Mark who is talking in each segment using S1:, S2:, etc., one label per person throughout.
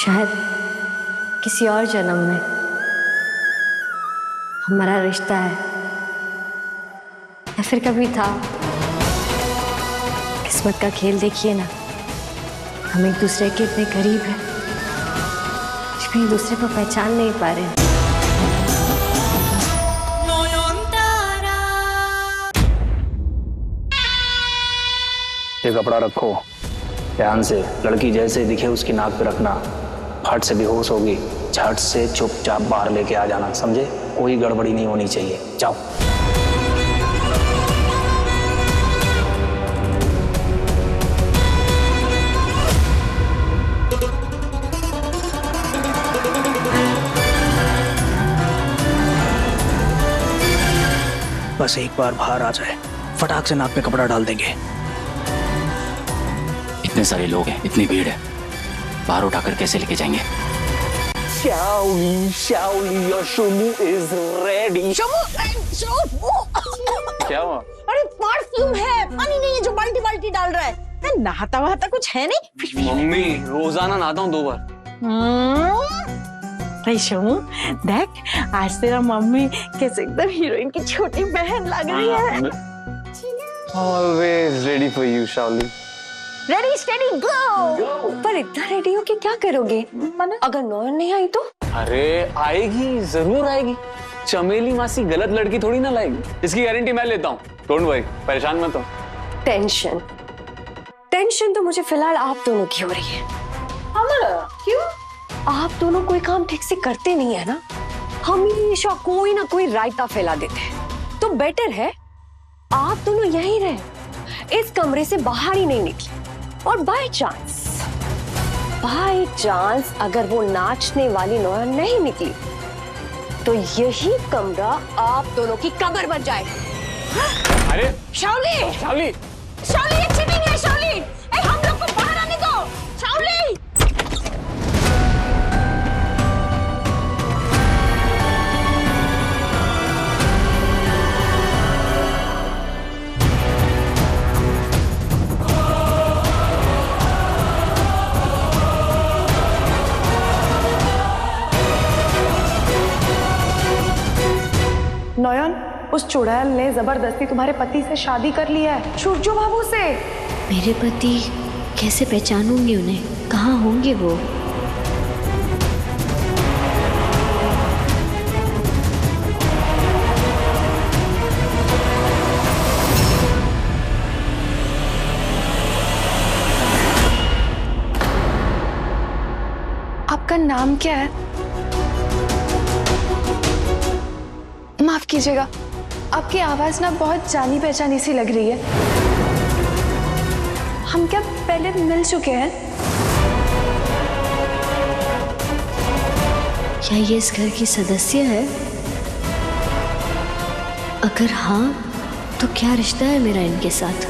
S1: शायद किसी और जन्म में हमारा रिश्ता है, या फिर कभी था। किस्मत का खेल देखिए ना, हम एक दूसरे के इतने करीब हैं, लेकिन एक दूसरे को पहचान नहीं पा रहे हैं।
S2: ये कपड़ा रखो ध्यान से, लड़की जैसे दिखे उसकी नाक पे रखना। फट से बेहोश होगी, झट से चुपचाप बाहर लेके आ जाना, समझे? कोई गड़बड़ी नहीं होनी चाहिए। जाओ।
S3: बस एक बार बाहर आ जाए, फटाक से नाक पे कपड़ा डाल देंगे।
S4: इतने सारे लोग हैं, इतनी भीड़ है, बाहर उठाकर कैसे लेके जाएंगे?
S2: शाओली, your शोमू is ready। क्या हुआ?
S5: अरे परफ्यूम है, पानी नहीं है जो बाल्टी बाल्टी डाल रहा है। नहाता वहाता कुछ है नहीं।
S2: मम्मी रोजाना नहाता हूँ 2 बार।
S5: शोमू देख, आज तेरा मम्मी कैसे एकदम हीरोइन की छोटी बहन लग रही है।
S2: Always ready for you, Shaoli.
S5: Ready steady go.
S1: पर इतना रेडी हो के क्या करोगे? अगर नौन नहीं आई तो?
S2: अरे आएगी, जरूर आएगी। चमेली मासी गलत लड़की थोड़ी ना लाएगी, इसकी गारंटी मैं लेता हूँ। डोंट वरी, परेशान मत हो।
S1: टेंशन तो मुझे फिलहाल आप दोनों की हो रही है। हमारा क्यों? आप दोनों कोई काम ठीक से करते नहीं है ना, हमेशा कोई ना कोई रायता फैला देते हैं। तो बेटर है आप दोनों यहीं रहे, इस कमरे से बाहर ही नहीं निकले। और बाय चांस अगर वो नाचने वाली नौया नहीं निकली तो यही कमरा आप दोनों की कब्र बन जाए।
S2: अरे
S5: शाओली,
S2: शाओली,
S5: शाओली ये चीटिंग है। शाओली, ए हम लोग को बाहर आने दो। शाओली,
S6: नयन, उस चुड़ैल ने जबरदस्ती तुम्हारे पति से शादी कर ली है, सूरजो बाबू से।
S1: मेरे पति कैसे पहचानूंगी उन्हें? कहाँ होंगे वो?
S6: आपका नाम क्या है? माफ कीजिएगा, आपकी आवाज ना बहुत जानी पहचानी सी लग रही है। हम क्या पहले मिल चुके हैं?
S1: क्या ये इस घर की सदस्य है? अगर हाँ तो क्या रिश्ता है मेरा इनके साथ?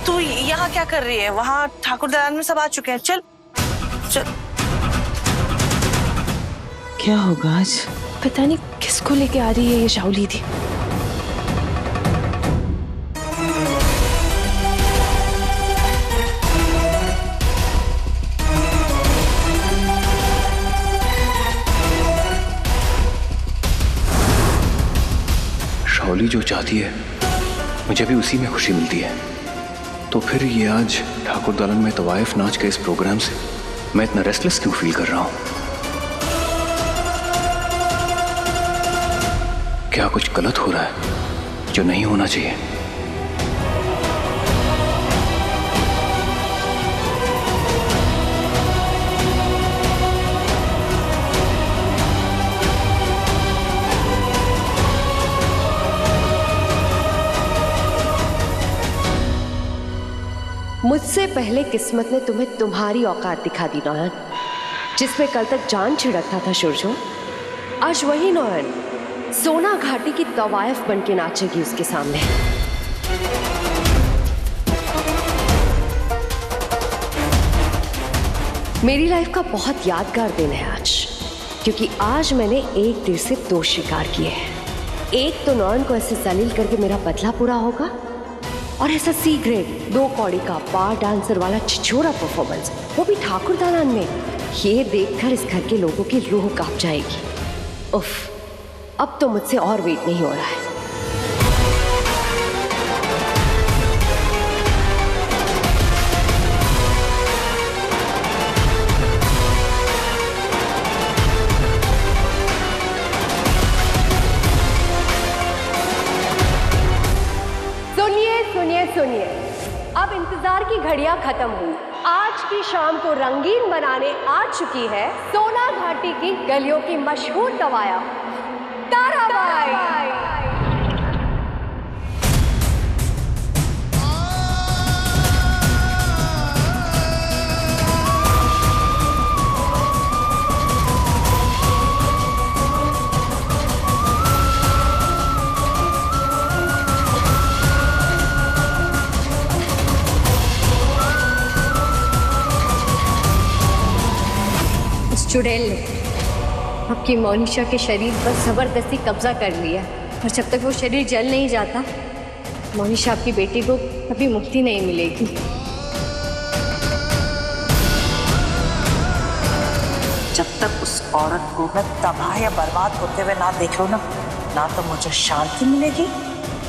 S5: तू यहाँ क्या कर रही है? वहाँ ठाकुर दलान में सब आ चुके हैं। चल चल। क्या होगा आज?
S6: पता नहीं किसको लेके आ रही है ये शाओली थी।
S7: शाओली जो चाहती है मुझे भी उसी में खुशी मिलती है, तो फिर ये आज ठाकुर दलान में तवाइफ नाच के इस प्रोग्राम से मैं इतना रेस्टलेस क्यों फील कर रहा हूं? क्या कुछ गलत हो रहा है जो नहीं होना चाहिए?
S1: मुझसे पहले किस्मत ने तुम्हें तुम्हारी औकात दिखा दी नौयन, जिसमें कल तक जान छिड़कता था सूरजो। आज वही नौयन सोना घाटी की तवायफ बन के नाचेगी उसके सामने। मेरी लाइफ का बहुत यादगार दिन है आज, क्योंकि आज मैंने एक तीर से 2 शिकार किए हैं। एक तो नॉन को ऐसे जलील करके मेरा बदला पूरा होगा, और ऐसा सी ग्रेड 2 कौड़ी का बार डांसर वाला छिछोरा परफॉर्मेंस, वो भी ठाकुर दालान में। ये देखकर इस घर के लोगों की रूह कांप जाएगी। उफ, अब तो मुझसे और वेट नहीं हो रहा है। सुनिए, अब इंतजार की घड़ियां खत्म हुई। आज की शाम को रंगीन बनाने आ चुकी है सोना घाटी की गलियों की मशहूर तवायफ ताराबाई। चुड़ैल ने आपकी मोनिशा के शरीर पर जबरदस्ती कब्जा कर लिया, और जब तक वो शरीर जल नहीं जाता, मोनिशा आपकी बेटी को कभी मुक्ति नहीं मिलेगी।
S5: जब तक उस औरत को मैं तबाह या बर्बाद होते हुए ना देख लूं ना तो मुझे शांति मिलेगी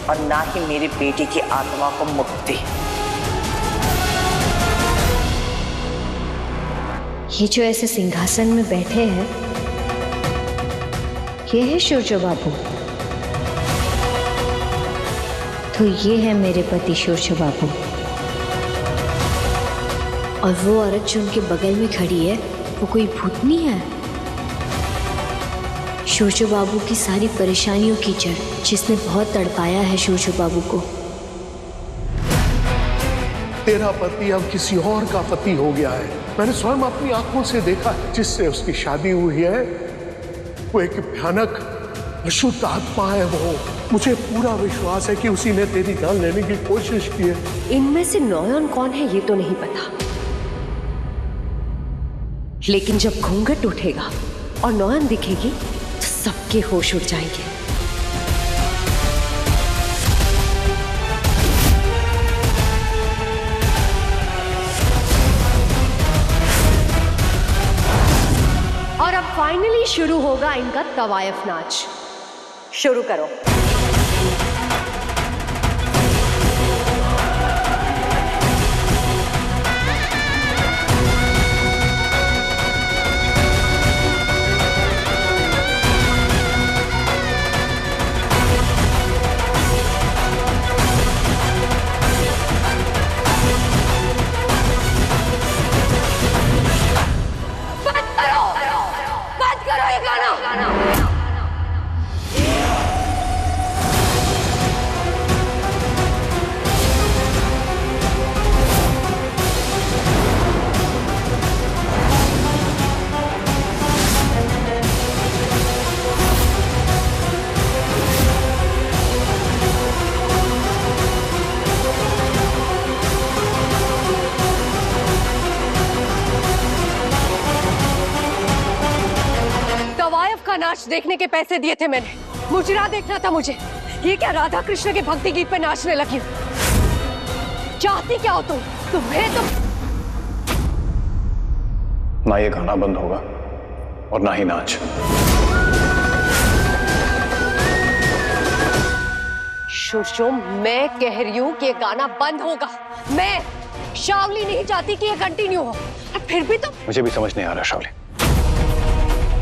S5: और ना ही मेरी बेटी की आत्मा को मुक्ति।
S1: ये जो ऐसे सिंहासन में बैठे हैं, ये है सूर्य बाबू। तो ये है मेरे पति सूर्य बाबू, और वो औरत जो उनके बगल में खड़ी है, वो कोई भूतनी है। सूर्य बाबू की सारी परेशानियों की जड़, जिसने बहुत तड़पाया है सूर्य बाबू को।
S8: तेरा पति अब किसी और का पति हो गया है। मैंने स्वयं अपनी आंखों से देखा है। जिससे उसकी शादी हुई है वो एक भयानक अशुद्ध आत्मा है। वो मुझे पूरा विश्वास है कि उसी ने तेरी जान लेने की कोशिश की है।
S1: इनमें से नॉयन कौन है ये तो नहीं पता, लेकिन जब घूंघट उठेगा और नॉयन दिखेगी तो सबके होश उड़ जाएंगे। और अब फाइनली शुरू होगा इनका तवायफ नाच। शुरू करो। नाच देखने के पैसे दिए थे मैंने, मुजरा देखना था मुझे। ये क्या राधा कृष्ण के भक्ति गीत पे नाचने लगी हूँ? चाहती क्या हो तुम? तुम्हें तो
S7: ना ये गाना बंद होगा और ना ही नाच।
S1: शोशो, मैं कह रही हूँ कि ये गाना बंद होगा। मैं शावली नहीं चाहती कि ये कंटिन्यू हो, और फिर भी तुम।
S7: मुझे भी समझ नहीं आ रहा शावली।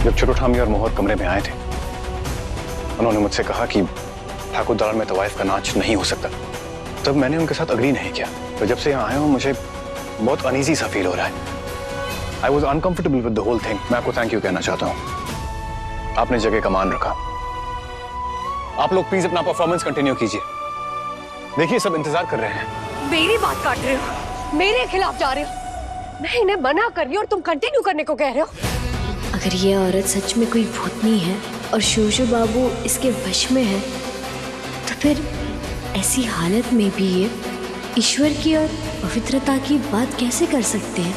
S7: जब चुरुठामी और मोहर कमरे में आए थे, उन्होंने मुझसे कहा कि ठाकुर दालान में तवाइफ का नाच नहीं हो सकता। तब मैंने उनके साथ अग्री नहीं किया। तो जब से यहाँ आया हूँ मुझे बहुत अनईजी सा फील हो रहा है। I was uncomfortable with the whole thing. मैं आपको थैंक यू कहना चाहता हूँ, आपने जगह का मान रखा। आप लोग प्लीज अपना परफॉर्मेंस कंटिन्यू कीजिए। देखिए सब इंतजार कर रहे हैं।
S1: मेरी बात काट रहे हो, मेरे खिलाफ जा रहे हो। मैं इन्हें मना कर रही हूँ और तुम कंटिन्यू करने को कह रहे हो। अगर ये औरत सच में कोई भूतनी है और शोशो बाबू इसके वश में है, तो फिर ऐसी हालत में भी ये ईश्वर की और पवित्रता की बात कैसे कर सकते हैं?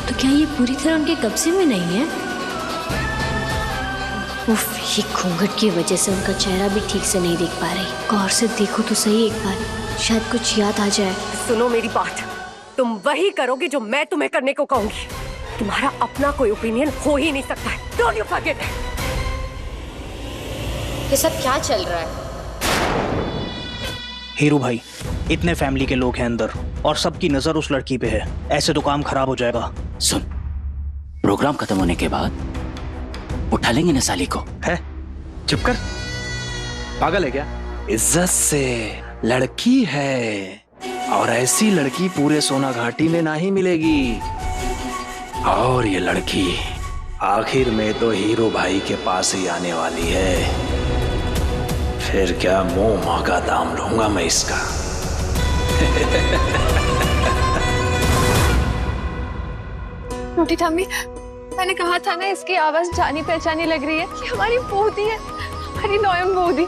S1: तो क्या ये पूरी तरह उनके कब्जे में नहीं है?
S9: उफ, ये घूंघट की वजह से उनका चेहरा भी ठीक से नहीं देख पा रही। गौर से देखो तो सही एक बार, शायद कुछ याद आ जाए।
S1: सुनो मेरी बात, तुम वही करोगे जो मैं तुम्हें करने को कहूंगी। तुम्हारा अपना कोई ओपिनियन हो ही नहीं सकता है। Don't you forget it.
S9: ये सब क्या चल रहा है?
S3: हीरू भाई, इतने फैमिली के लोग हैं अंदर और सबकी नजर उस लड़की पे है। ऐसे तो काम खराब हो जाएगा।
S4: सुन, प्रोग्राम खत्म होने के बाद उठा लेंगे ना साली को।
S2: है? चुप कर, पागल है क्या? इज्जत से लड़की है, और ऐसी लड़की पूरे सोना घाटी में नहीं मिलेगी। और ये लड़की आखिर में तो हीरो भाई के पास ही आने वाली है। फिर क्या मुंह का दाम लूंगा मैं इसका।
S6: रोटी ठामी, मैंने कहा था ना इसकी आवाज जानी पहचानी लग रही है। ये हमारी बूदी है, हमारी नॉयन बूदी।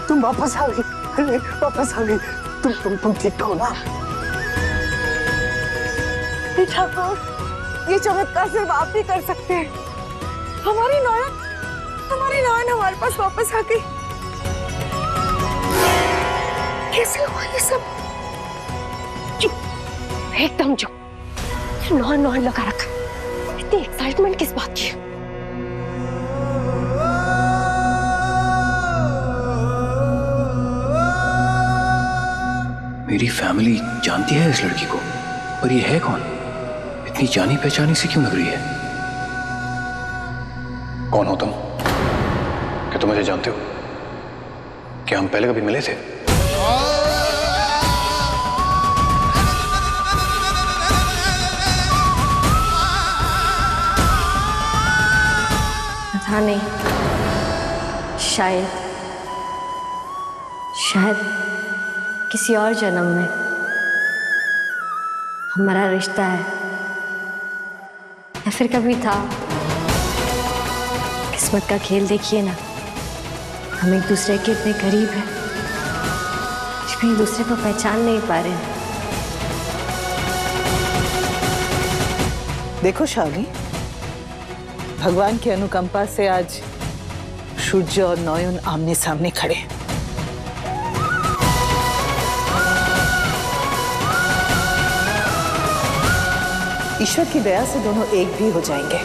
S8: तुम वापस आ गई। अरे वापस आ गई। तुम ठीक हो ना?
S6: ठाकुर, ये चमत्कार सिर्फ आप ही कर सकते हैं। हमारी नॉयन हमारे पास वापस आ गई। कैसे हुआ ये सब?
S1: चुप, एकदम चुप। नॉन लगा रखा। इतनी एक्साइटमेंट किस बात की?
S7: मेरी फैमिली जानती है इस लड़की को, पर ये है कौन? इतनी जानी पहचानी सी क्यों लग रही है? कौन हो तुम? क्या तुम मुझे जानते हो? क्या हम पहले कभी मिले थे?
S9: पता नहीं, शायद किसी और जन्म में हमारा रिश्ता है, या फिर कभी था। किस्मत का खेल देखिए ना, हम एक दूसरे के इतने करीब हैं, कुछ भी एक दूसरे को पहचान नहीं पा रहे हैं।
S5: देखो शालिनी, भगवान की अनुकंपा से आज सूर्य और नयन आमने सामने खड़े हैं। ईश्वर की दया से दोनों एक भी हो जाएंगे।